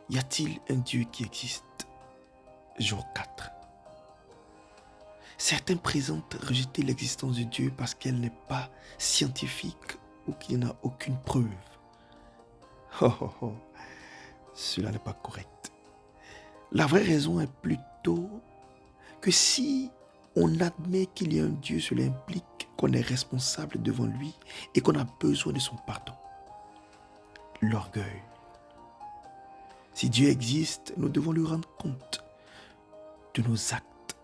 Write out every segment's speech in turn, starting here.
Y a-t-il un Dieu qui existe? Jour 4. Certains présentent rejeter l'existence de Dieu parce qu'elle n'est pas scientifique ou qu'il n'y en a aucune preuve. Oh, oh, oh. Cela n'est pas correct. La vraie raison est plutôt que si on admet qu'il y a un Dieu, cela implique qu'on est responsable devant lui et qu'on a besoin de son pardon. L'orgueil. Si Dieu existe, nous devons lui rendre compte de nos actes.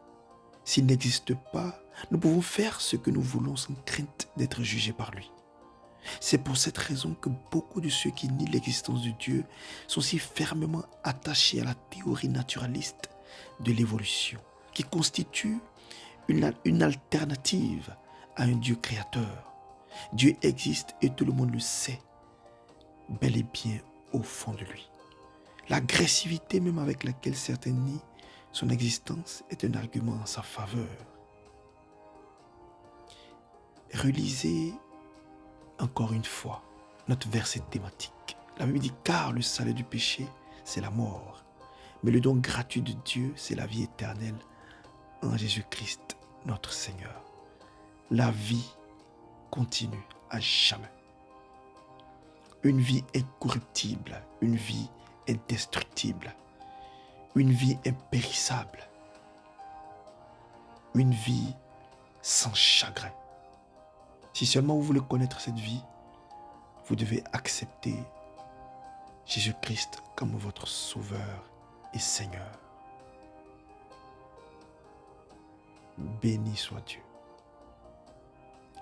S'il n'existe pas, nous pouvons faire ce que nous voulons sans crainte d'être jugés par lui. C'est pour cette raison que beaucoup de ceux qui nient l'existence de Dieu sont si fermement attachés à la théorie naturaliste de l'évolution, qui constitue une alternative à un Dieu créateur. Dieu existe et tout le monde le sait, bel et bien au fond de lui. L'agressivité même avec laquelle certains nient son existence est un argument en sa faveur. Relisez encore une fois notre verset thématique. La Bible dit « Car le salaire du péché, c'est la mort. Mais le don gratuit de Dieu, c'est la vie éternelle en Jésus-Christ, notre Seigneur. » La vie continue à jamais. Une vie incorruptible, une vie indestructible, une vie impérissable, une vie sans chagrin. Si seulement vous voulez connaître cette vie, vous devez accepter Jésus-Christ comme votre Sauveur et Seigneur. Béni soit Dieu.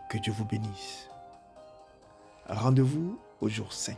Que Dieu vous bénisse. Rendez-vous au jour 5.